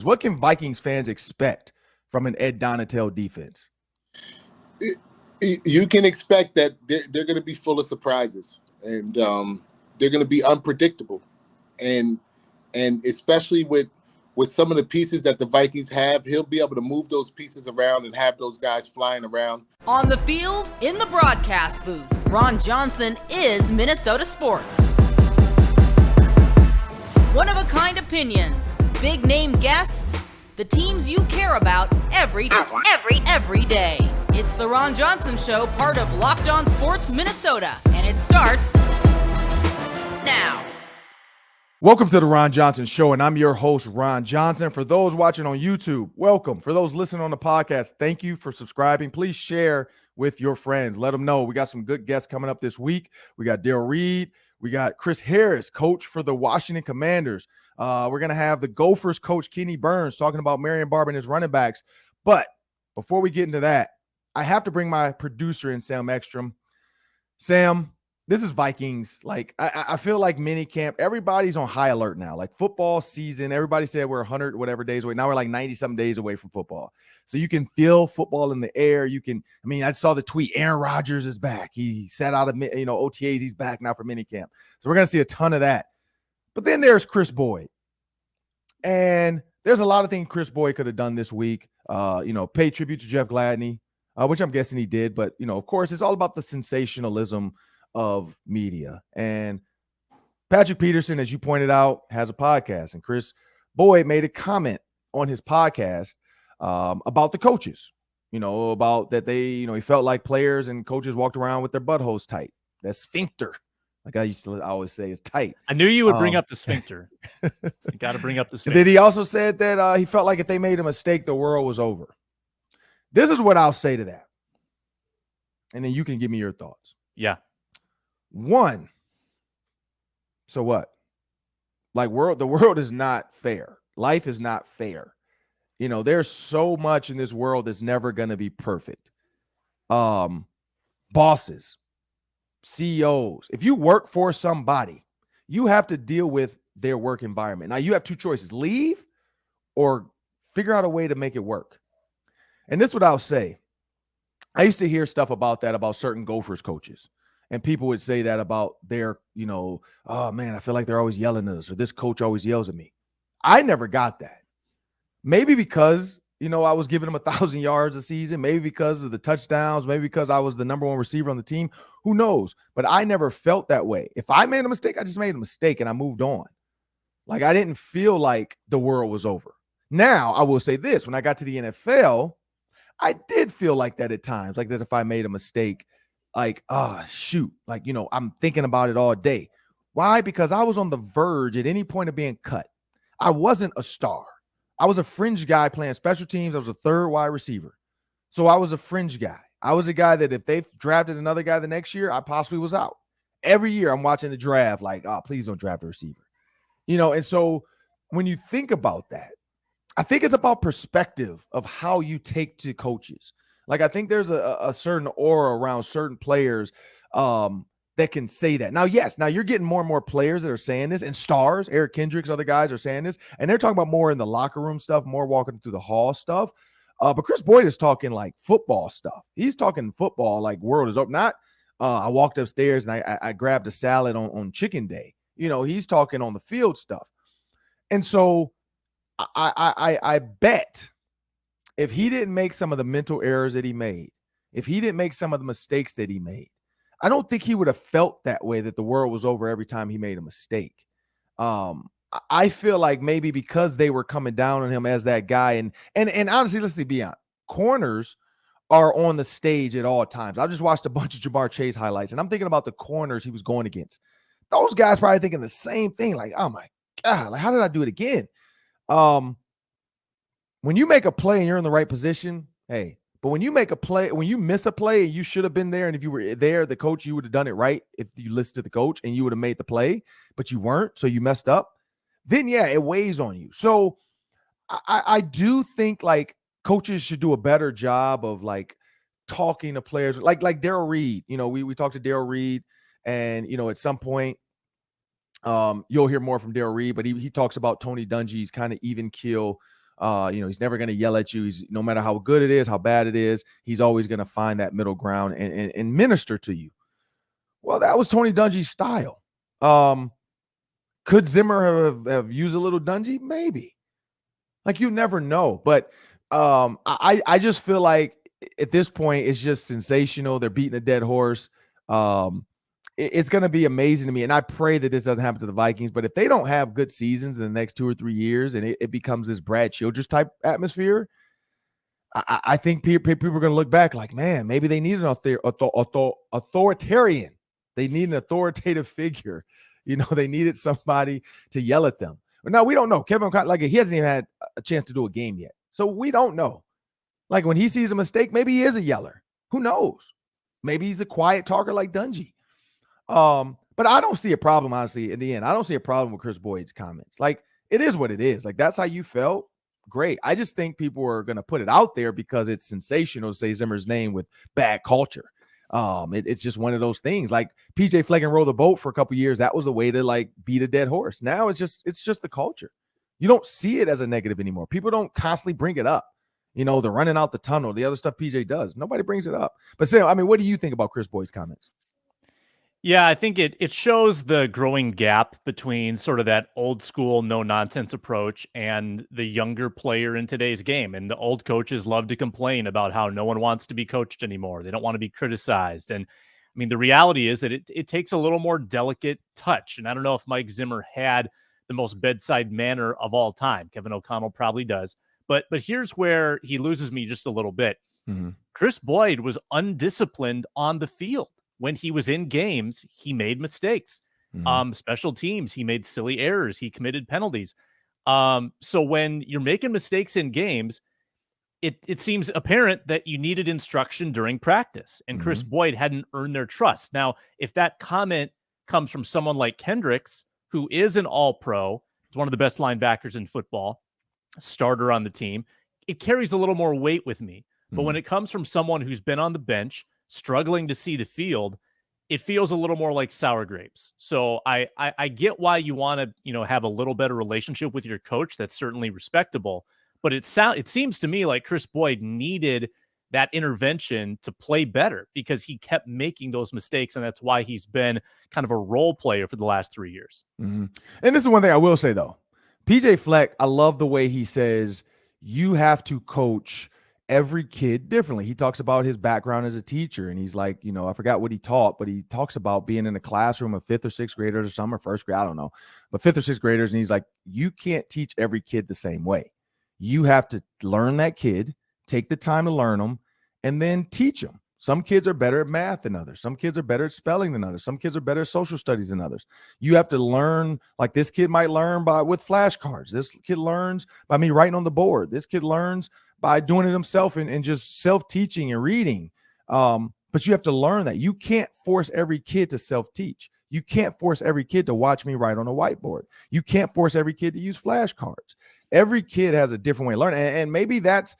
What can Vikings fans expect from an Ed Donatel defense? You can expect that they're going to be full of surprises, and they're going to be unpredictable, and especially with some of the pieces that the Vikings have, he'll be able to move those pieces around and have those guys flying around. On the field, in the broadcast booth, Ron Johnson is Minnesota sports. One-of-a-kind opinions, big-name guests, the teams you care about every day. It's the Ron Johnson Show, part of Locked On Sports Minnesota, and it starts now. Welcome to the Ron Johnson Show, and I'm your host, Ron Johnson. For those watching on YouTube, welcome. For those listening on the podcast, thank you for subscribing. Please share with your friends. Let them know. We got some good guests coming up this week. We got Darrell Reid. We got Chris Harris, coach for the Washington Commanders. We're going to have the Gophers coach, Kenny Burns, talking about Marion Barber and his running backs. But before we get into that, I have to bring my producer in, Sam Ekstrom. Sam, this is Vikings. Like, I feel like mini camp, everybody's on high alert now. Like football season, everybody said we're 100 whatever days away. Now we're like 90-something days away from football. So you can feel football in the air. I saw the tweet, Aaron Rodgers is back. He sat out of, OTAs. He's back now for mini camp. So we're going to see a ton of that. But then there's Kris Boyd. And there's a lot of things Kris Boyd could have done this week. Pay tribute to Jeff Gladney, which I'm guessing he did. But, of course, it's all about the sensationalism of media. And Patrick Peterson, as you pointed out, has a podcast. And Kris Boyd made a comment on his podcast about the coaches, about that they, he felt like players and coaches walked around with their buttholes tight. That sphincter, like I always say, is tight. I knew you would bring up the sphincter. You got to bring up the sphincter. Then he also said that he felt like if they made a mistake, the world was over. This is what I'll say to that. And then you can give me your thoughts. Yeah. One, so what? Like the world is not fair. Life is not fair. There's so much in this world that's never going to be perfect. Bosses, CEOs, if you work for somebody, you have to deal with their work environment. Now you have two choices: leave or figure out a way to make it work. And this is what I'll say. I used to hear stuff about that, about certain Gophers coaches. And people would say that about their, oh, man, I feel like they're always yelling at us, or this coach always yells at me. I never got that. Maybe because, I was giving them 1,000 yards a season, maybe because of the touchdowns, maybe because I was the number one receiver on the team. Who knows? But I never felt that way. If I made a mistake, I just made a mistake and I moved on. Like, I didn't feel like the world was over. Now, I will say this. When I got to the NFL, I did feel like that at times, like that if I made a mistake, like, shoot, like, I'm thinking about it all day. Why? Because I was on the verge at any point of being cut. I wasn't a star. I was a fringe guy playing special teams. I was a third wide receiver. So I was a fringe guy. I was a guy that if they drafted another guy the next year, I possibly was out. Every year I'm watching the draft like, please don't draft a receiver. And so when you think about that, I think it's about perspective of how you take to coaches. Like, I think there's a certain aura around certain players that can say that. Now, yes, you're getting more and more players that are saying this, and stars, Eric Kendricks, other guys are saying this, and they're talking about more in the locker room stuff, more walking through the hall stuff. But Kris Boyd is talking like football stuff. He's talking football like world is up. Not I walked upstairs and I grabbed a salad on chicken day. He's talking on the field stuff. And so I bet if he didn't make some of the mental errors that he made, if he didn't make some of the mistakes that he made, I don't think he would have felt that way, that the world was over every time he made a mistake. I feel like maybe because they were coming down on him as that guy. And honestly, let's be honest, corners are on the stage at all times. I just watched a bunch of Jamar Chase highlights, and I'm thinking about the corners he was going against. Those guys probably thinking the same thing, like, oh my God, like, how did I do it again? When you make a play and you're in the right position, hey, but when you make a play, when you miss a play and you should have been there, and if you were there, the coach, you would have done it right if you listened to the coach and you would have made the play, but you weren't, so you messed up, then yeah, it weighs on you. So I do think like coaches should do a better job of like talking to players, like Darrell Reid. We talked to Darrell Reid, and at some point you'll hear more from Darrell Reid, but he talks about Tony Dungy's kind of even keel He's never going to yell at you. He's no matter how good it is, how bad it is, he's always going to find that middle ground and minister to you. Well, that was Tony Dungy's style. Could Zimmer have used a little Dungy? Maybe. Like, you never know. But I just feel like at this point, it's just sensational. They're beating a dead horse. It's going to be amazing to me. And I pray that this doesn't happen to the Vikings. But if they don't have good seasons in the next 2 or 3 years and it becomes this Brad Childress type atmosphere, I think people are going to look back like, man, maybe they need an authoritarian. They need an authoritative figure. They needed somebody to yell at them. But no, we don't know. Kevin, like, he hasn't even had a chance to do a game yet. So we don't know. Like, when he sees a mistake, maybe he is a yeller. Who knows? Maybe he's a quiet talker like Dungy. But I don't see a problem, honestly, in the end. I don't see a problem with Kris Boyd's comments. Like, it is what it is. Like, that's how you felt. Great. I just think people are going to put it out there because it's sensational to say Zimmer's name with bad culture. It's just one of those things. Like, PJ Fleck and roll the boat for a couple years. That was the way to, like, beat a dead horse. Now it's just the culture. You don't see it as a negative anymore. People don't constantly bring it up. They're running out the tunnel, the other stuff PJ does. Nobody brings it up. But Sam, I mean, what do you think about Kris Boyd's comments? Yeah, I think it shows the growing gap between sort of that old school, no nonsense approach and the younger player in today's game. And the old coaches love to complain about how no one wants to be coached anymore. They don't want to be criticized. And I mean, the reality is that it takes a little more delicate touch. And I don't know if Mike Zimmer had the most bedside manner of all time. Kevin O'Connell probably does. But here's where he loses me just a little bit. Mm-hmm. Kris Boyd was undisciplined on the field. When he was in games, he made mistakes. Mm-hmm. Special teams, he made silly errors. He committed penalties. So when you're making mistakes in games, it seems apparent that you needed instruction during practice. And Kris Boyd hadn't earned their trust. Now, if that comment comes from someone like Kendricks, who is an all-pro, is one of the best linebackers in football, starter on the team, it carries a little more weight with me. But when it comes from someone who's been on the bench, struggling to see the field, it feels a little more like sour grapes. So I get why you want to, have a little better relationship with your coach. That's certainly respectable. But it seems to me like Kris Boyd needed that intervention to play better because he kept making those mistakes. And that's why he's been kind of a role player for the last 3 years. Mm-hmm. And this is one thing I will say, though. PJ Fleck, I love the way he says you have to coach every kid differently. He talks about his background as a teacher, and he's like, I forgot what he taught, but he talks about being in a classroom of 5th or 6th graders or some, or 1st grade, I don't know, but 5th or 6th graders. And he's like, you can't teach every kid the same way. You have to learn that kid, take the time to learn them, and then teach them. Some kids are better at math than others. Some kids are better at spelling than others. Some kids are better at social studies than others. You have to learn, like, this kid might learn with flashcards. This kid learns by me writing on the board. This kid learns by doing it himself and just self-teaching and reading. But you have to learn that. You can't force every kid to self-teach. You can't force every kid to watch me write on a whiteboard. You can't force every kid to use flashcards. Every kid has a different way of learning. And maybe that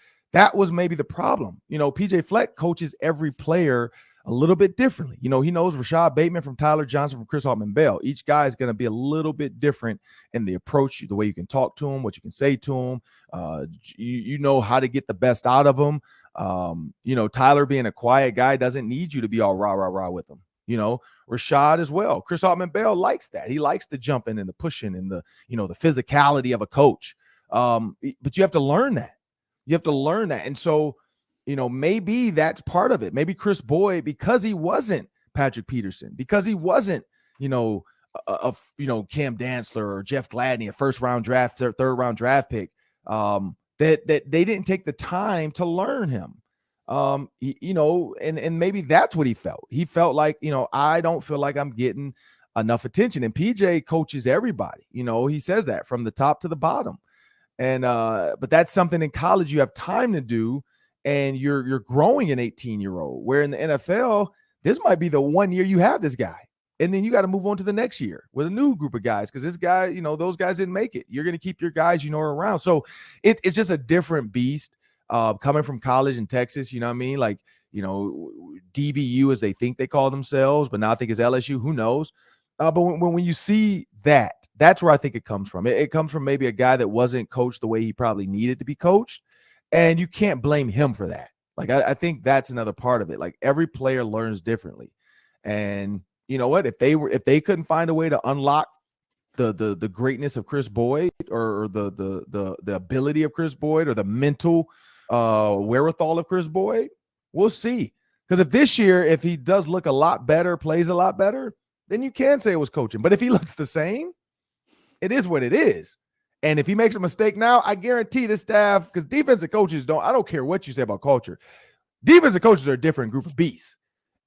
was maybe the problem. PJ Fleck coaches every player a little bit differently. He knows Rashad Bateman from Tyler Johnson from Chris Altman-Bell. Each guy is going to be a little bit different in the approach, the way you can talk to him, what you can say to him. You know how to get the best out of him. Tyler being a quiet guy doesn't need you to be all rah, rah, rah with him. Rashad as well. Chris Altman-Bell likes that. He likes the jumping and the pushing and the physicality of a coach. But you have to learn that. You have to learn that. And so, maybe that's part of it. Maybe Kris Boyd, because he wasn't Patrick Peterson, because he wasn't, Cam Dantzler or Jeff Gladney, a 1st round draft, 3rd round draft pick, that they didn't take the time to learn him. And maybe that's what he felt. He felt like, I don't feel like I'm getting enough attention. And PJ coaches everybody. He says that from the top to the bottom. And but that's something in college you have time to do, and you're growing an 18-year-old. Where in the NFL, this might be the 1 year you have this guy, and then you got to move on to the next year with a new group of guys because this guy, those guys didn't make it. You're going to keep your guys, around. So it's just a different beast coming from college in Texas. You know what I mean? Like, DBU as they think they call themselves, but now I think it's LSU. Who knows? But when you see that That's where I think it comes from. It comes from maybe a guy that wasn't coached the way he probably needed to be coached, and you can't blame him for that. Like, I think that's another part of it. Like, every player learns differently, and you know what? If they couldn't find a way to unlock the greatness of Kris Boyd, or the ability of Kris Boyd, or the mental wherewithal of Kris Boyd, we'll see. Because if this year, if he does look a lot better, plays a lot better, then you can say it was coaching. But if he looks the same, it is what it is. And if he makes a mistake now, I guarantee this staff, because defensive coaches I don't care what you say about culture. Defensive coaches are a different group of beasts.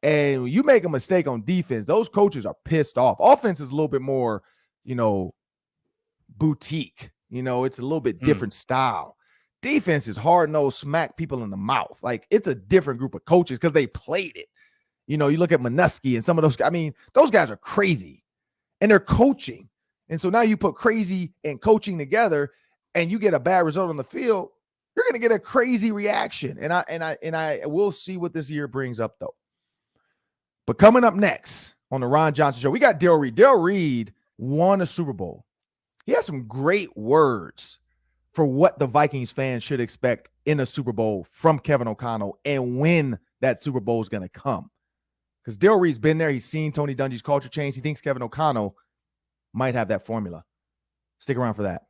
And when you make a mistake on defense, those coaches are pissed off. Offense is a little bit more, boutique. It's a little bit different style. Defense is hard-nosed, smack people in the mouth. Like, it's a different group of coaches because they played it. You look at Minuski and some of those. I mean, those guys are crazy, and they're coaching. And so now you put crazy and coaching together, and you get a bad result on the field, you're going to get a crazy reaction. And I will see what this year brings up, though. But coming up next on the Ron Johnson Show, we got Darrell Reid. Darrell Reid won a Super Bowl. He has some great words for what the Vikings fans should expect in a Super Bowl from Kevin O'Connell and when that Super Bowl is going to come. Because Darrell Reid's been there. He's seen Tony Dungy's culture change. He thinks Kevin O'Connell might have that formula. Stick around for that.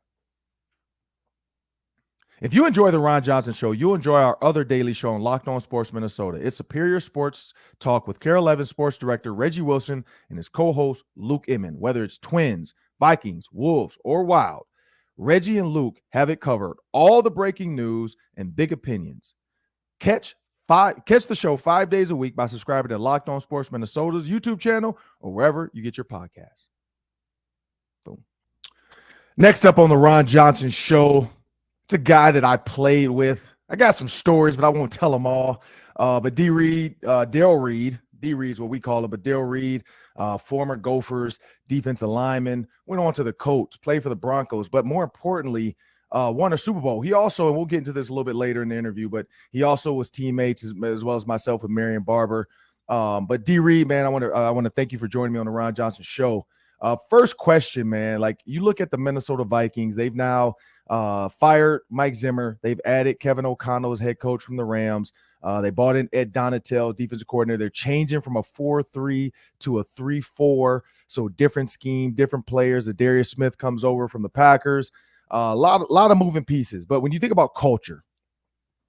If you enjoy the Ron Johnson Show, you'll enjoy our other daily show on Locked On Sports Minnesota. It's superior sports talk with KARL-11 sports director Reggie Wilson and his co-host Luke Inman. Whether it's Twins, Vikings, Wolves, or Wild, Reggie and Luke have it covered. All the breaking news and big opinions. Catch the show 5 days a week by subscribing to Locked On Sports Minnesota's YouTube channel or wherever you get your podcasts. Boom. Next up on the Ron Johnson Show, it's a guy that I played with. I got some stories, but I won't tell them all. But Darrell Reid, D Reid's what we call him, but Darrell Reid, former Gophers defensive lineman, went on to the Colts, played for the Broncos, but more importantly, won a Super Bowl. He also, and we'll get into this a little bit later in the interview, but he also was teammates as well as myself with Marion Barber. But D Reid, man, I want to thank you for joining me on the Ron Johnson Show. First question, man, like, you look at the Minnesota Vikings, they've now fired Mike Zimmer. They've added Kevin O'Connell as head coach from the Rams. They bought in Ed Donatel, defensive coordinator. They're changing from a 4-3 to a 3-4. So different scheme, different players. Za'Darius Smith comes over from the Packers. A lot of moving pieces. But when you think about culture,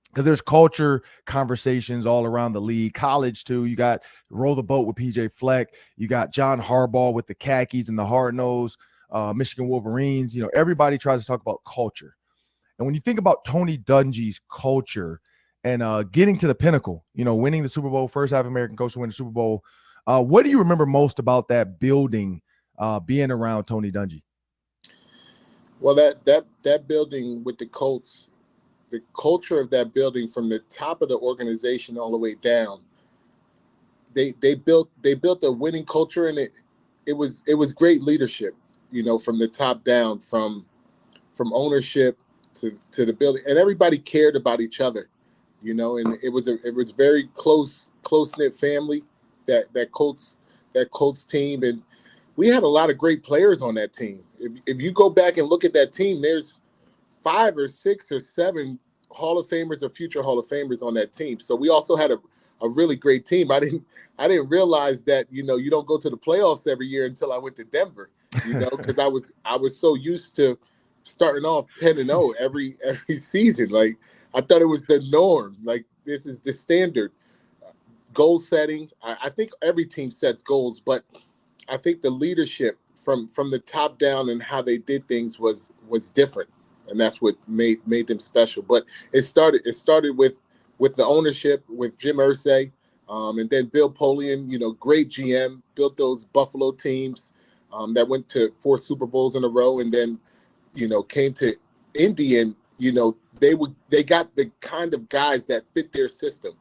because there's culture conversations all around the league, college too. You got Roll the Boat with PJ Fleck. You got John Harbaugh with the khakis and the hard-nosed Michigan Wolverines. Everybody tries to talk about culture. And when you think about Tony Dungy's culture and getting to the pinnacle, winning the Super Bowl, first African-American coach to win the Super Bowl, what do you remember most about that building being around Tony Dungy? Well, that building with the Colts, the culture of that building from the top of the organization all the way down, they built a winning culture, and it was great leadership, from the top down, from ownership to the building, and everybody cared about each other, and it was very close-knit family, that Colts team. And we had a lot of great players on that team. If you go back and look at that team, there's 5 or 6 or 7 Hall of Famers or future Hall of Famers on that team. So we also had a really great team. I didn't realize that, you don't go to the playoffs every year until I went to Denver, because I was so used to starting off 10-0 every season. Like, I thought it was the norm. Like, this is the standard. Goal setting. I think every team sets goals, but I think the leadership from the top down and how they did things was different, and that's what made them special. But it started with the ownership, with Jim Irsay, and then Bill Polian, great GM, built those Buffalo teams that went to 4 Super Bowls in a row, and then came to Indy, and they got the kind of guys that fit their system.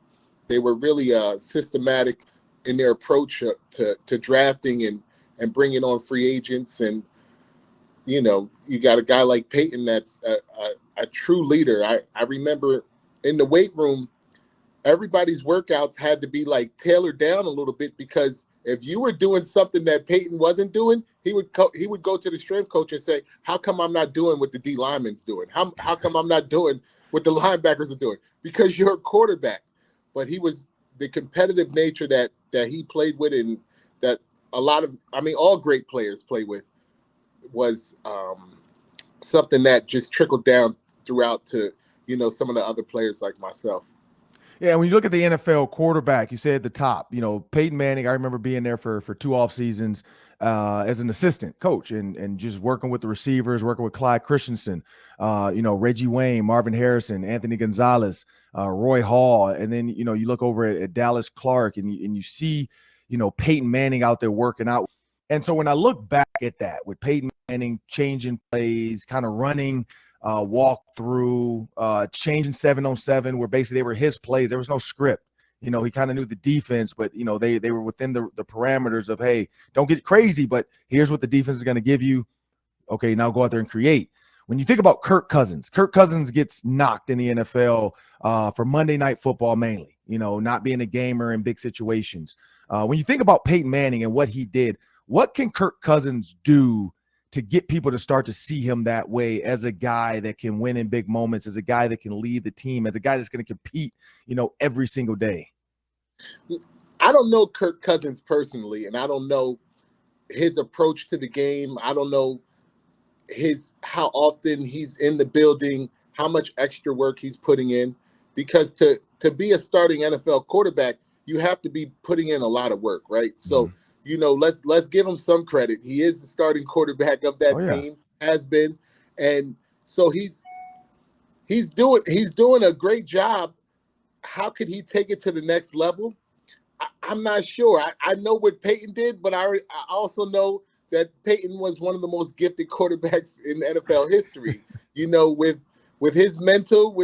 They were really systematic in their approach to drafting and bringing on free agents. And, you got a guy like Peyton that's a true leader. I remember in the weight room, everybody's workouts had to be like tailored down a little bit because If you were doing something that Peyton wasn't doing, he would go to the strength coach and say, "How come I'm not doing what the D linemen's doing? How come I'm not doing what the linebackers are doing?" Because you're a quarterback. But he was the competitive nature that he played with, and that all great players play with, was something that just trickled down throughout to some of the other players like myself. Yeah, when you look at the NFL quarterback, you say at the top, Peyton Manning, I remember being there for 2 off seasons as an assistant coach and just working with the receivers, working with Clyde Christensen, Reggie Wayne, Marvin Harrison, Anthony Gonzalez, Roy Hall. And then, you look over at Dallas Clark and you see, Peyton Manning out there working out. And so when I look back at that with Peyton Manning changing plays, kind of running walk through, changing 7-on-7, where basically they were his plays. There was no script. He kind of knew the defense, but they were within the parameters of, hey, don't get crazy, but here's what the defense is going to give you. Okay, now go out there and create. When you think about Kirk Cousins gets knocked in the NFL for Monday Night Football mainly, not being a gamer in big situations. When you think about Peyton Manning and what he did, what can Kirk Cousins do to get people to start to see him that way, as a guy that can win in big moments, as a guy that can lead the team, as a guy that's going to compete, every single day? I don't know Kirk Cousins personally, and I don't know his approach to the game. I don't know how often he's in the building, how much extra work he's putting in, because to be a starting NFL quarterback, you have to be putting in a lot of work, right? So, let's give him some credit. He is the starting quarterback of that team, has been. And so he's doing a great job. How could he take it to the next level? I'm not sure. I know what Peyton did, but I also know that Peyton was one of the most gifted quarterbacks in NFL history. With his mental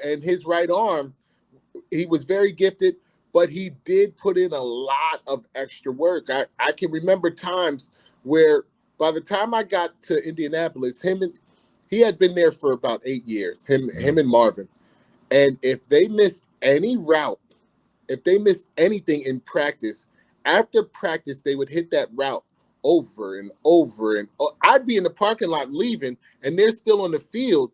and his right arm, he was very gifted, but he did put in a lot of extra work. I can remember times where by the time I got to Indianapolis, he had been there for about 8 years, him and Marvin. And if they missed any route, if they missed anything in practice, after practice, they would hit that route over and over. And I'd be in the parking lot leaving, and they're still on the field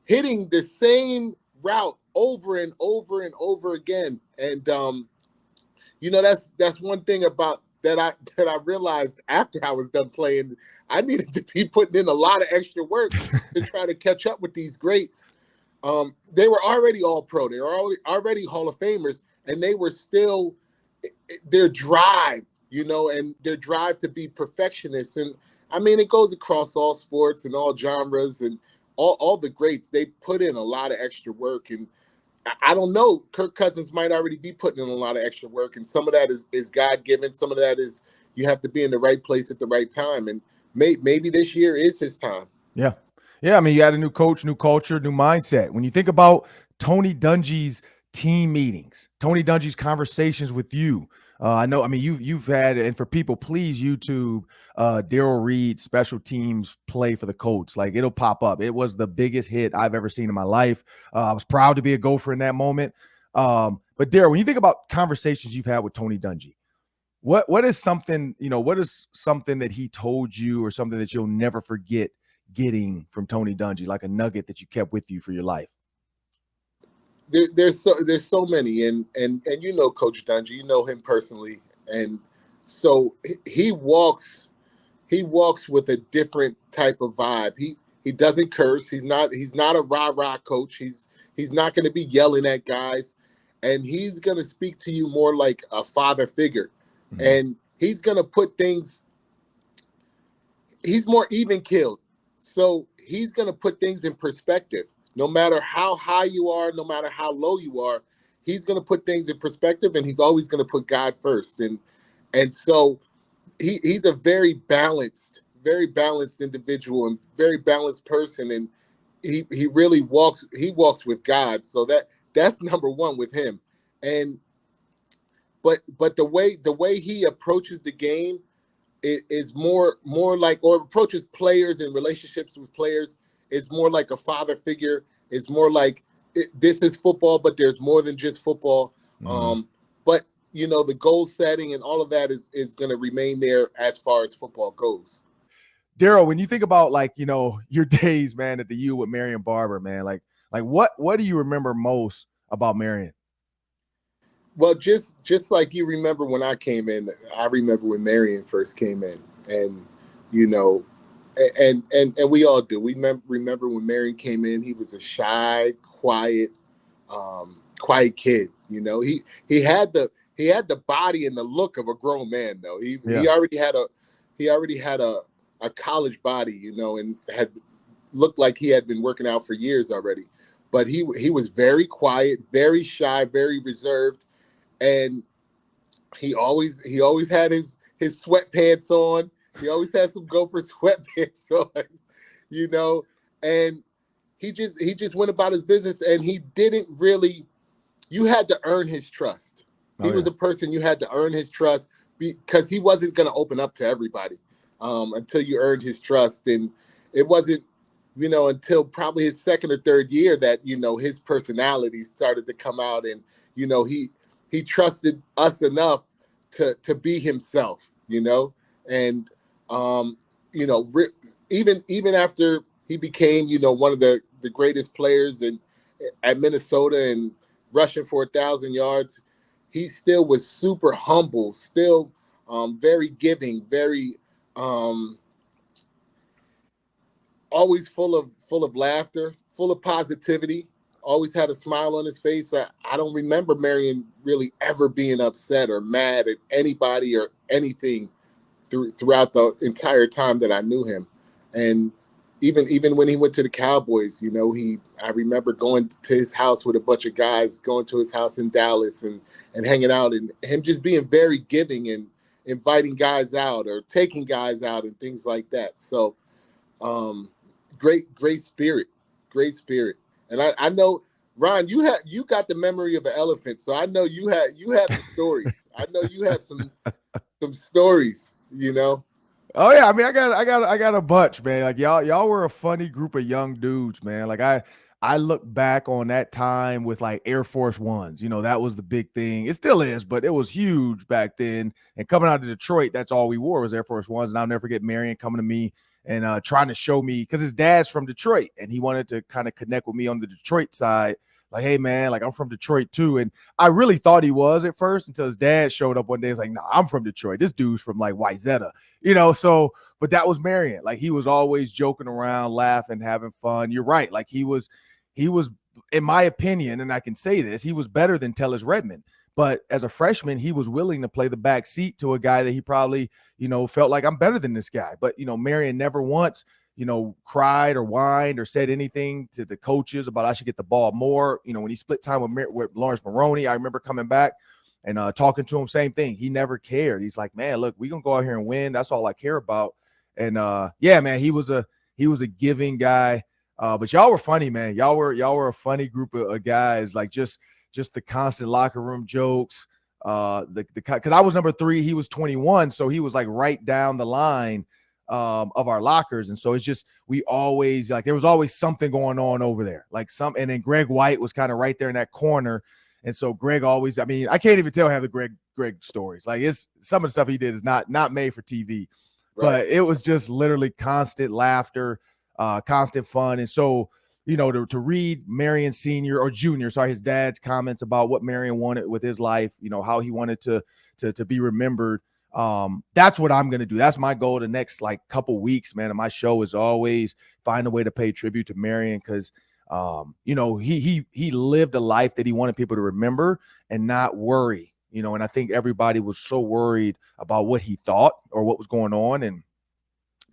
hitting the same route over and over and over again. And that's one thing about that I realized after I was done playing. I needed to be putting in a lot of extra work to try to catch up with these greats. They were already all pro. They were already Hall of Famers, and they were still their drive, and their drive to be perfectionists. And I mean, it goes across all sports and all genres, and all the greats. They put in a lot of extra work, and I don't know. Kirk Cousins might already be putting in a lot of extra work, and some of that is God-given. Some of that is you have to be in the right place at the right time, and maybe this year is his time. Yeah. I mean, you had a new coach, new culture, new mindset. When you think about Tony Dungy's team meetings, Tony Dungy's conversations with you, you've had, and for people, please YouTube Darrell Reid special teams play for the Colts. Like, it'll pop up. It was the biggest hit I've ever seen in my life. I was proud to be a Gopher in that moment. But Darrell, when you think about conversations you've had with Tony Dungy, what is something that he told you, or something that you'll never forget getting from Tony Dungy, like a nugget that you kept with you for your life? There's so many, and Coach Dungy, you know him personally, and so he walks with a different type of vibe. He doesn't curse. He's not a rah-rah coach. He's not going to be yelling at guys, and he's going to speak to you more like a father figure, and he's going to put things. He's more even-keeled, so he's going to put things in perspective. No matter how high you are, no matter how low you are, he's going to put things in perspective, and he's always going to put God first. And so he's a very balanced individual and very balanced person, and he really walks with God. So that's number one with him. And but the way he approaches the game is more like, or approaches players and relationships with players, is more like a father figure. It's more like this is football, but there's more than just football. But the goal setting and all of that is going to remain there as far as football goes. Darrell, when you think about your days, man, at the U with Marion Barber, man, like what do you remember most about Marion? Well, just like you remember when I came in, I remember when Marion first came in, and and we all do. We remember when Marion came in. He was a shy, quiet kid. He had the body and the look of a grown man. Though he already had a college body, and had looked like he had been working out for years already. But he was very quiet, very shy, very reserved. And he always had his sweatpants on. He always had some Gopher sweatpants on, and he just went about his business, and he didn't really, you had to earn his trust. He was a person you had to earn his trust, because he wasn't going to open up to everybody until you earned his trust. And it wasn't, until probably his second or third year that, his personality started to come out, and, he trusted us enough to be himself, and, even after he became, one of the greatest players at Minnesota and rushing for 1,000 yards, he still was super humble, still very giving, very always full of laughter, full of positivity. Always had a smile on his face. I don't remember Marion really ever being upset or mad at anybody or anything throughout the entire time that I knew him. And even when he went to the Cowboys, I remember going to his house with a bunch of guys, going to his house in Dallas and hanging out, and him just being very giving and inviting guys out or taking guys out and things like that. So great spirit. And I know, Ron, you got the memory of an elephant, so I know you have the stories. I know you have some stories, Oh yeah, I mean, I got a bunch, man. Like y'all were a funny group of young dudes, man. Like I look back on that time with like Air Force Ones. That was the big thing. It still is, but it was huge back then. And coming out of Detroit, that's all we wore was Air Force Ones. And I'll never forget Marion coming to me and trying to show me, because his dad's from Detroit, and he wanted to kind of connect with me on the Detroit side. Like, hey, man, like I'm from Detroit too. And I really thought he was at first until his dad showed up one day. He's like, no, I'm from Detroit. This dude's from like Wyzetta, so, but that was Marion. Like he was always joking around, laughing, having fun. You're right. Like he was, in my opinion, and I can say this, he was better than Tellus Redmond. But as a freshman, he was willing to play the back seat to a guy that he probably, felt like I'm better than this guy. But, Marion never once, cried or whined or said anything to the coaches about I should get the ball more. When he split time with Lawrence Maroney, I remember coming back and talking to him, same thing. He never cared. He's like, man, look, we're going to go out here and win. That's all I care about. And yeah, man, he was a giving guy. But y'all were funny, man. Y'all were a funny group of guys, like just the constant locker room jokes. Because I was number 3, he was 21, so he was like right down the line of our lockers, and so it's just we always like there was always something going on over there, and then Greg White was kind of right there in that corner, and so Greg always. I mean, I can't even tell half the Greg stories. Like it's some of the stuff he did is not made for TV, right. But it was just literally constant laughter, constant fun, and so. To read Marion Sr. or Jr., his dad's comments about what Marion wanted with his life, how he wanted to be remembered. That's what I'm going to do. That's my goal the next couple weeks, man. And my show is always find a way to pay tribute to Marion because, he lived a life that he wanted people to remember and not worry, and I think everybody was so worried about what he thought or what was going on. And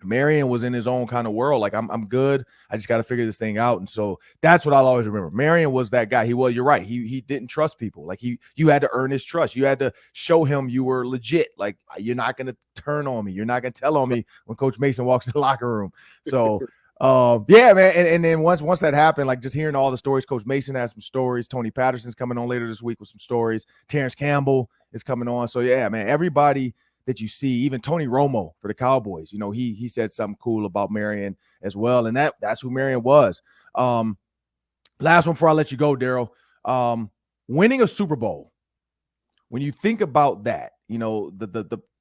Marion was in his own kind of world. Like I'm good. I just got to figure this thing out. And so that's what I'll always remember. Marion was that guy. You're right. He didn't trust people. Like you had to earn his trust. You had to show him you were legit. Like you're not going to turn on me. You're not going to tell on me when Coach Mason walks in the locker room. So yeah, man. And then once that happened, like just hearing all the stories, Coach Mason has some stories. Tony Patterson's coming on later this week with some stories. Terrence Campbell is coming on. So yeah, man, everybody that you see, even Tony Romo for the Cowboys, he said something cool about Marion as well. And that's who Marion was. Last one before I let you go, Darrell. Winning a Super Bowl, when you think about that, you know,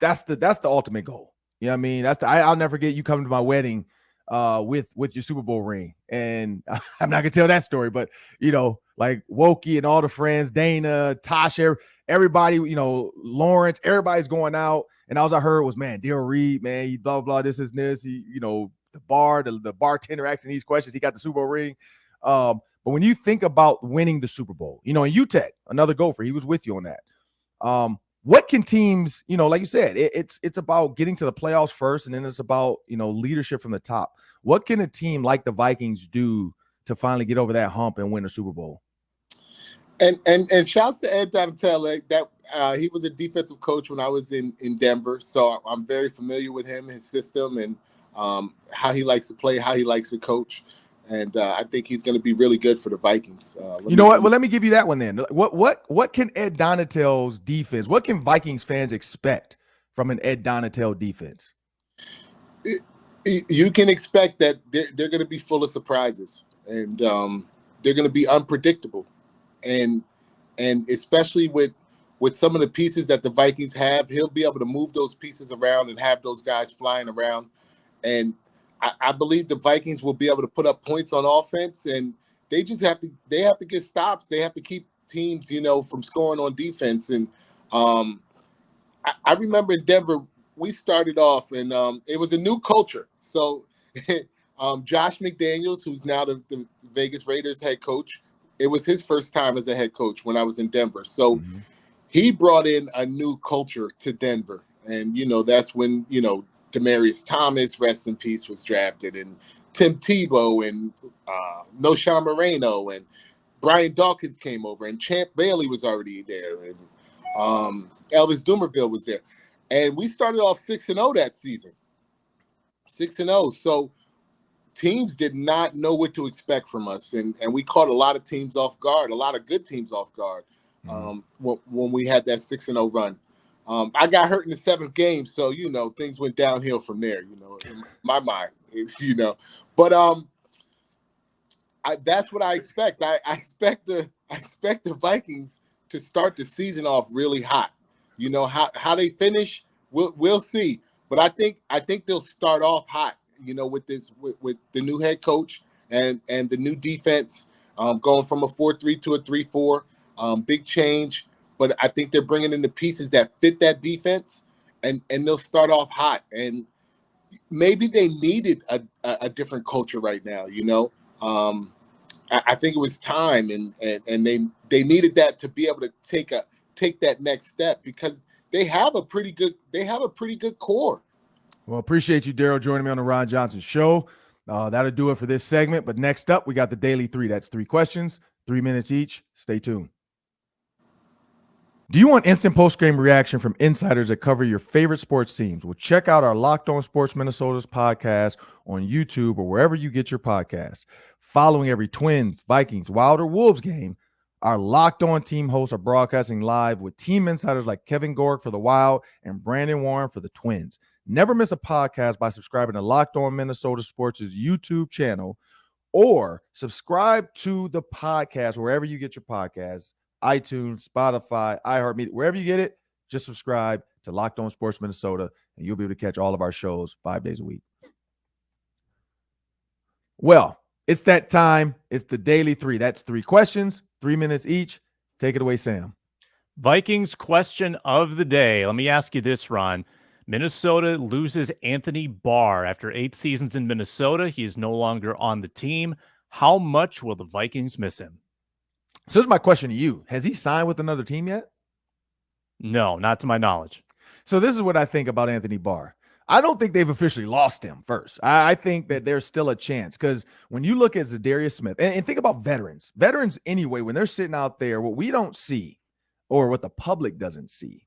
that's the ultimate goal. You know what I mean? I'll never forget you coming to my wedding with your Super Bowl ring. And I'm not gonna tell that story, but you know, like Wokey and all the friends, Dana, Tasha, everybody, you know, Lawrence, everybody's going out. And all I heard was, man, Darrell Reid, man, he blah, blah, this is this. He, you know, the bartender asking these questions. He got the Super Bowl ring. But when you think about winning the Super Bowl, you know, and UTEC, another Gopher, he was with you on that. What can teams, you know, like you said, it's about getting to the playoffs first, and then it's about, you know, leadership from the top. What can a team like the Vikings do to finally get over that hump and win a Super Bowl? And shouts to Ed Donatell, that he was a defensive coach when I was in Denver, so I'm very familiar with him, his system, and how he likes to play, how he likes to coach. And I think he's going to be really good for the Vikings. You know what? Well, let me give you that one then. What can Ed Donatell's defense? What can Vikings fans expect from an Ed Donatell defense? You can expect that they're going to be full of surprises, and they're going to be unpredictable, and especially with some of the pieces that the Vikings have, he'll be able to move those pieces around and have those guys flying around, and I believe the Vikings will be able to put up points on offense, and they have to get stops. They have to keep teams, you know, from scoring on defense. And I remember in Denver, we started off, and it was a new culture. So Josh McDaniels, who's now the Vegas Raiders head coach, it was his first time as a head coach when I was in Denver. So he brought in a new culture to Denver. And, you know, that's when, you know, Demaryius Thomas, rest in peace, was drafted, and Tim Tebow, and Noshawn Moreno, and Brian Dawkins came over, and Champ Bailey was already there, and Elvis Dumerville was there. And we started off 6-0 that season. 6-0. So teams did not know what to expect from us, and we caught a lot of teams off guard, a lot of good teams off guard when we had that 6-0 run. I got hurt in the 7th game, so, you know, things went downhill from there, you know, in my mind, you know. But that's what I expect. I expect the Vikings to start the season off really hot. You know, how they finish, we'll see. But I think they'll start off hot, you know, with the new head coach and the new defense, going from a 4-3 to a 3-4, big change. But I think they're bringing in the pieces that fit that defense, and they'll start off hot. And maybe they needed a different culture right now, you know. I think it was time, and they needed that to be able to take that next step, because they have a pretty good core. Well, appreciate you, Darrell, joining me on the Ron Johnson Show. That'll do it for this segment. But next up, we got the Daily 3. That's 3 questions, 3 minutes each. Stay tuned. Do you want instant post-game reaction from insiders that cover your favorite sports teams? Well, check out our Locked On Sports Minnesota's podcast on YouTube or wherever you get your podcasts. Following every Twins, Vikings, Wild, or Wolves game, our Locked On team hosts are broadcasting live with team insiders like Kevin Gork for the Wild and Brandon Warren for the Twins. Never miss a podcast by subscribing to Locked On Minnesota Sports' YouTube channel, or subscribe to the podcast wherever you get your podcasts. iTunes, Spotify, iHeartMedia, wherever you get it, just subscribe to Locked On Sports Minnesota, and you'll be able to catch all of our shows 5 days a week. Well, it's that time. It's the Daily 3. That's 3 questions, 3 minutes each. Take it away, Sam. Vikings question of the day. Let me ask you this, Ron. Minnesota loses Anthony Barr after 8 seasons in Minnesota. He is no longer on the team. How much will the Vikings miss him? So this is my question to you. Has he signed with another team yet? No, not to my knowledge. So this is what I think about Anthony Barr. I don't think they've officially lost him first. I think that there's still a chance, because when you look at Za'Darius Smith, and think about veterans anyway, when they're sitting out there, what we don't see, or what the public doesn't see,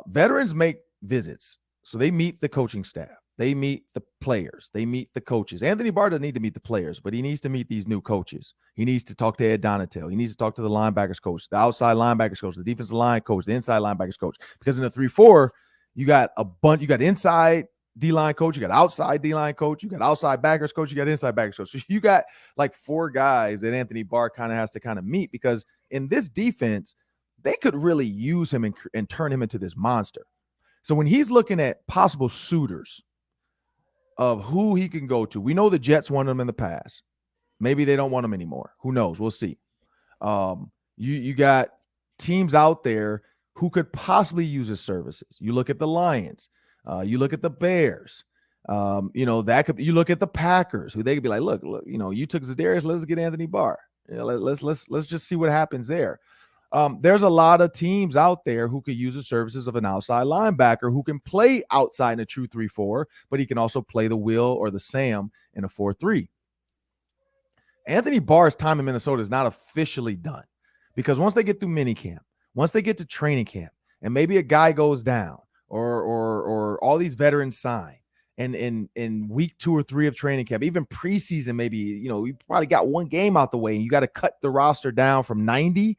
veterans make visits. So they meet the coaching staff. They meet the players. They meet the coaches. Anthony Barr doesn't need to meet the players, but he needs to meet these new coaches. He needs to talk to Ed Donatell. He needs to talk to the linebackers coach, the outside linebackers coach, the defensive line coach, the inside linebackers coach. Because in the 3-4, you got a bunch. You got inside D-line coach, you got outside D-line coach, you got outside backers coach, you got inside backers coach. So you got like 4 guys that Anthony Barr kind of has to kind of meet, because in this defense, they could really use him and turn him into this monster. So when he's looking at possible suitors of who he can go to, we know the Jets wanted him in the past. Maybe they don't want him anymore. Who knows? We'll see. You got teams out there who could possibly use his services. You look at the Lions. You look at the Bears. You look at the Packers, who they could be like, look, you took Za'Darius, let's get Anthony Barr. Let's just see what happens there. There's a lot of teams out there who could use the services of an outside linebacker who can play outside in a true 3-4, but he can also play the Will or the Sam in a 4-3. Anthony Barr's time in Minnesota is not officially done, because once they get through minicamp, once they get to training camp, and maybe a guy goes down or all these veterans sign, and in week 2 or 3 of training camp, even preseason, maybe, you probably got one game out the way and you got to cut the roster down from 90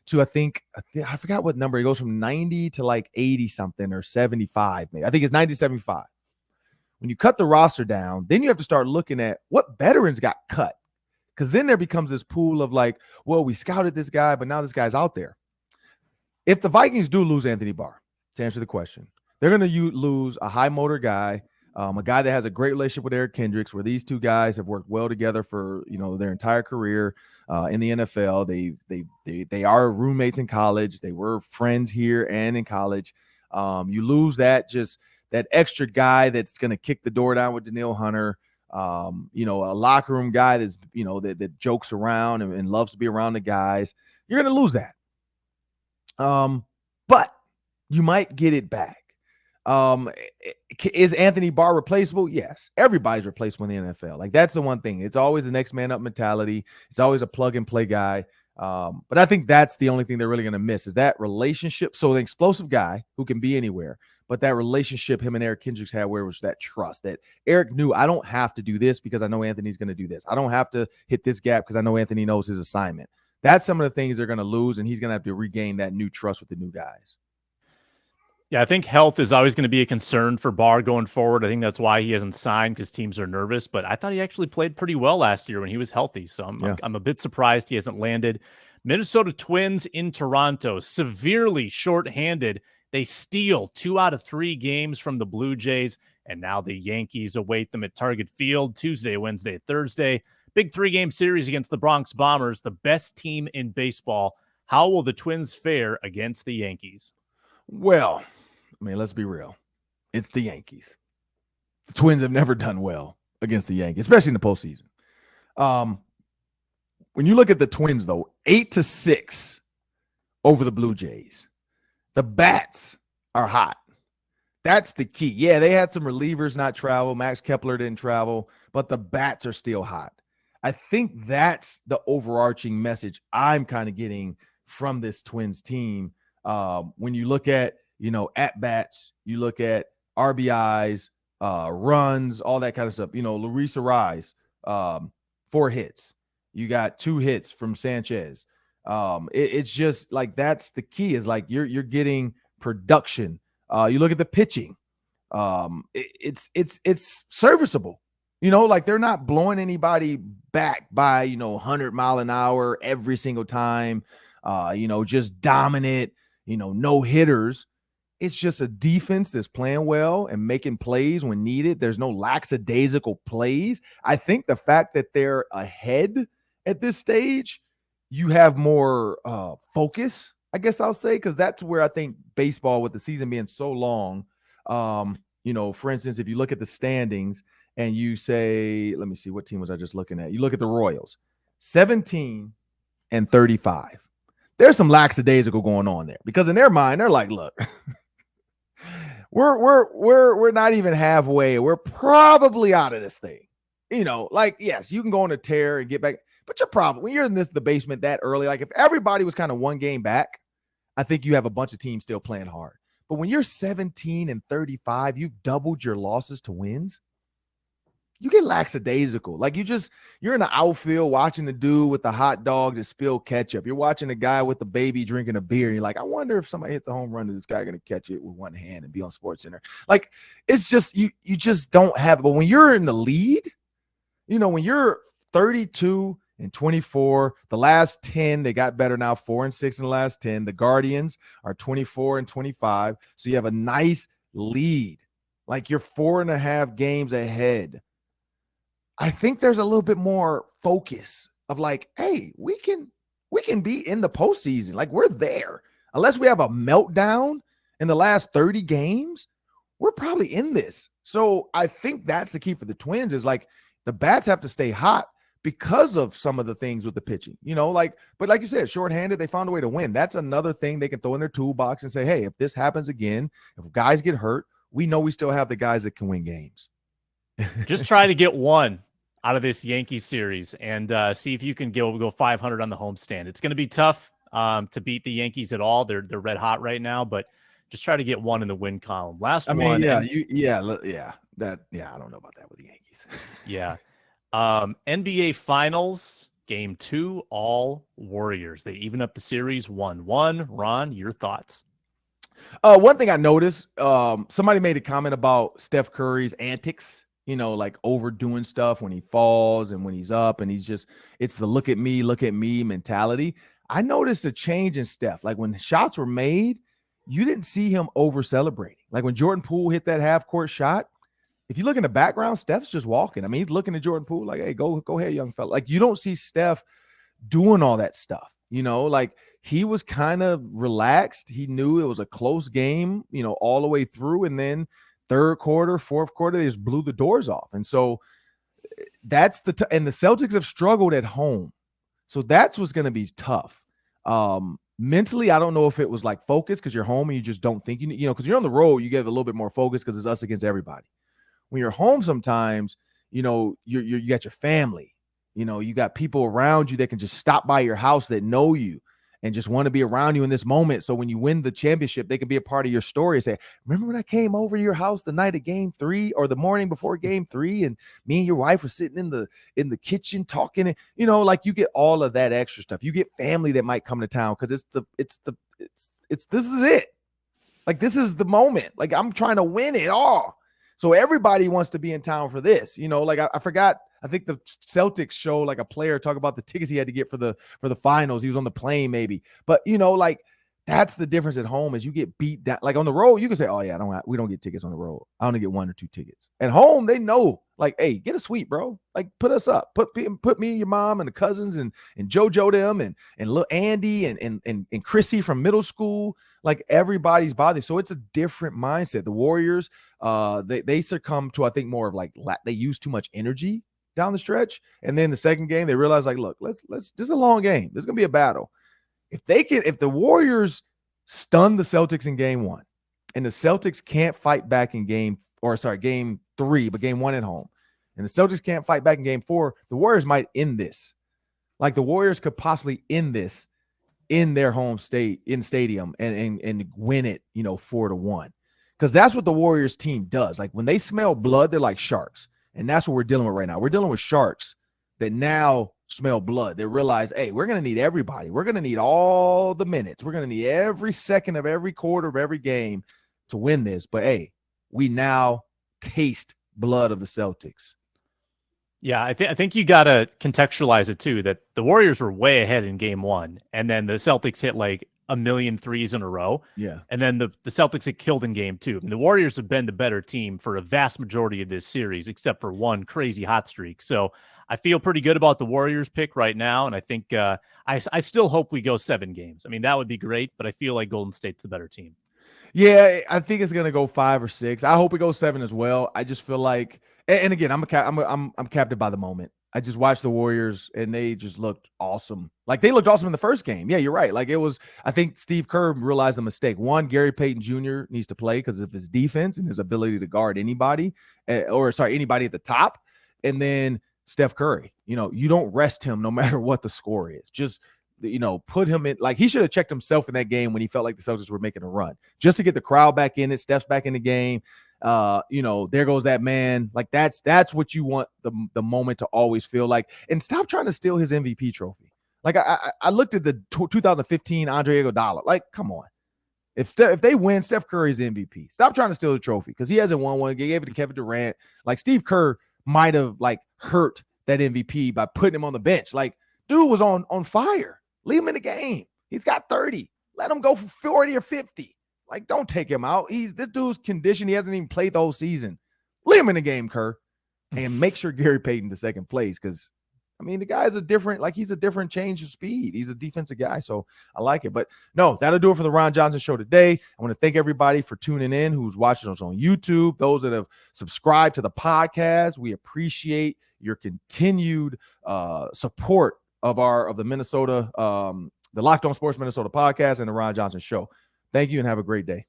to I forgot what number. It goes from 90 to like 80 something or 75. Maybe I think it's 90 75. When you cut the roster down, then you have to start looking at what veterans got cut. Because then there becomes this pool of like, well, we scouted this guy, but now this guy's out there. If the Vikings do lose Anthony Barr, to answer the question, they're going to lose a high motor guy, a guy that has a great relationship with Eric Kendricks, where these two guys have worked well together for their entire career in the NFL. They are roommates in college. They were friends here and in college. You lose that extra guy that's going to kick the door down with Danielle Hunter. A locker room guy that's that jokes around and loves to be around the guys. You're going to lose that. But you might get it back. Is Anthony Barr replaceable? Yes. Everybody's replaceable in the NFL. Like, that's the one thing. It's always the next man up mentality. It's always a plug and play guy. But I think that's the only thing they're really going to miss is that relationship. So the explosive guy who can be anywhere, but that relationship him and Eric Kendricks had, where it was that trust that Eric knew, I don't have to do this because I know Anthony's going to do this. I don't have to hit this gap because I know Anthony knows his assignment. That's some of the things they're going to lose, and he's going to have to regain that new trust with the new guys. Yeah, I think health is always going to be a concern for Barr going forward. I think that's why he hasn't signed, because teams are nervous. But I thought he actually played pretty well last year when he was healthy. So I'm a bit surprised he hasn't landed. Minnesota Twins in Toronto, severely shorthanded. They steal 2 out of 3 games from the Blue Jays, and now the Yankees await them at Target Field Tuesday, Wednesday, Thursday. Big 3-game series against the Bronx Bombers, the best team in baseball. How will the Twins fare against the Yankees? Well, I mean, let's be real. It's the Yankees. The Twins have never done well against the Yankees, especially in the postseason. When you look at the Twins, though, 8-6 over the Blue Jays. The bats are hot. That's the key. Yeah, they had some relievers not travel. Max Kepler didn't travel, but the bats are still hot. I think that's the overarching message I'm kind of getting from this Twins team. When you look at, at-bats, you look at RBIs, runs, all that kind of stuff. Luis Ariz, 4 hits. You got 2 hits from Sanchez. It's just like, that's the key, is like you're getting production. You look at the pitching. It's serviceable. Like, they're not blowing anybody back by 100 mile an hour every single time. Just dominant. No hitters. It's just a defense that's playing well and making plays when needed. There's no lackadaisical plays. I think the fact that they're ahead at this stage, you have more focus, I guess I'll say, because that's where I think baseball, with the season being so long, for instance, if you look at the standings and you say, let me see, what team was I just looking at? You look at the Royals, 17-35. There's some lackadaisical going on there, because in their mind, they're like, look, we're not even halfway. We're probably out of this thing. Like, yes, you can go on a tear and get back. But your problem, when you're in the basement that early, like if everybody was kind of one game back, I think you have a bunch of teams still playing hard. But when you're 17-35, you've doubled your losses to wins. You get lackadaisical. Like, you're in the outfield watching the dude with the hot dog that spilled ketchup. You're watching the guy with the baby drinking a beer. And you're like, I wonder if somebody hits a home run, is this guy going to catch it with one hand and be on SportsCenter? Like, it's just, you just don't have it. But when you're in the lead, when you're 32 and 24. The last 10, they got better now, 4-6 in the last 10. The Guardians are 24 and 25. So you have a nice lead. Like you're 4.5 games ahead. I think there's a little bit more focus of like, hey, we can be in the postseason. Like we're there. Unless we have a meltdown in the last 30 games, we're probably in this. So I think that's the key for the Twins is like the bats have to stay hot because of some of the things with the pitching, but like you said, shorthanded, they found a way to win. That's another thing they can throw in their toolbox and say, hey, if this happens again, if guys get hurt, we know we still have the guys that can win games. Just try to get one out of this Yankees series and see if you can go 500 on the homestand. It's going to be tough to beat the Yankees at all. They're red hot right now, but just try to get one in the win column. I don't know about that with the Yankees. Yeah. NBA Finals, Game 2, all Warriors. They even up the series 1-1. Ron, your thoughts? One thing I noticed, somebody made a comment about Steph Curry's antics, like overdoing stuff when he falls and when he's up, and it's the look at me mentality. I noticed a change in Steph. Like when shots were made, you didn't see him over celebrating. Like when Jordan Poole hit that half court shot, if you look in the background, Steph's just walking. I mean, he's looking at Jordan Poole like, hey, go ahead, young fella. Like you don't see Steph doing all that stuff, like he was kind of relaxed. He knew it was a close game, all the way through. And then third quarter, fourth quarter, they just blew the doors off. And so that's and the Celtics have struggled at home. So that's what's going to be tough. Mentally, I don't know if it was like focus because you're home and you just don't think because you're on the road, you get a little bit more focus because it's us against everybody. When you're home, sometimes, you got your family, you got people around you that can just stop by your house that know you and just want to be around you in this moment. So when you win the championship, they can be a part of your story and say, remember when I came over to your house the night of Game 3 or the morning before Game 3 and me and your wife were sitting in the kitchen talking, and like you get all of that extra stuff. You get family that might come to town because this is it. Like this is the moment. Like I'm trying to win it all. So everybody wants to be in town for this, like I forgot. I think the Celtics show like a player talk about the tickets he had to get for the finals. He was on the plane maybe, but like that's the difference at home is you get beat down. Like on the road, you can say, oh yeah, we don't get tickets on the road. I only get 1 or 2 tickets. At home, they know like, hey, get a suite, bro. Like put us up, put me and your mom and the cousins and JoJo them and little Andy and Chrissy from middle school. Like everybody's bothered. So it's a different mindset. The Warriors, they succumb to, I think, more of like they use too much energy down the stretch. And then the second game, they realize like, look, let's this is a long game. This is gonna be a battle. If the Warriors stun the Celtics in Game 1, and the Celtics can't fight back in Game 3, but Game 1 at home, and the Celtics can't fight back in Game 4, the Warriors might end this. Like the Warriors could possibly end this in their home stadium and win it, 4-1. Because that's what the Warriors team does. Like when they smell blood, they're like sharks. And that's what we're dealing with right now. We're dealing with sharks that now smell blood. They realize, hey, we're going to need everybody. We're going to need all the minutes. We're going to need every second of every quarter of every game to win this. But, hey, we now taste blood of the Celtics. Yeah, I think you got to contextualize it, too, that the Warriors were way ahead in Game 1, and then the Celtics hit like a million threes in a row. Yeah. And then the Celtics had killed in Game 2. I mean, the Warriors have been the better team for a vast majority of this series, except for one crazy hot streak. So I feel pretty good about the Warriors pick right now. And I think I still hope we go 7 games. I mean, that would be great, but I feel like Golden State's the better team. Yeah, I think it's going to go 5 or 6. I hope it goes 7 as well. I just feel like, and again, I'm captive by the moment. I just watched the Warriors and they just looked awesome. Like they looked awesome in the first game. Yeah, you're right. Like it was, I think Steve Kerr realized the mistake. One, Gary Payton Jr. needs to play because of his defense and his ability to guard anybody anybody at the top. And then Steph Curry, you don't rest him no matter what the score is. Just, put him in, like he should have checked himself in that game when he felt like the Celtics were making a run just to get the crowd back in it. Steph's back in the game. There goes that man. Like that's what you want the moment to always feel like, and stop trying to steal his MVP trophy. Like I looked at the 2015 Andre Iguodala. Like, come on, if they win, Steph Curry's MVP. Stop trying to steal the trophy because he hasn't won one. He gave it to Kevin Durant. Like Steve Kerr might have like hurt that MVP by putting him on the bench. Like Dude was on fire. Leave him in the game. He's got 30. Let him go for 40 or 50. Like, don't take him out. This dude's conditioned. He hasn't even played the whole season. Leave him in the game, Kerr. And make sure Gary Payton to second place, because I mean, the guy's he's a different change of speed. He's a defensive guy, so I like it. But no, that'll do it for the Ron Johnson Show today. I want to thank everybody for tuning in, who's watching us on YouTube, those that have subscribed to the podcast. We appreciate your continued support of the Minnesota, the Locked On Sports Minnesota podcast and the Ron Johnson Show. Thank you and have a great day.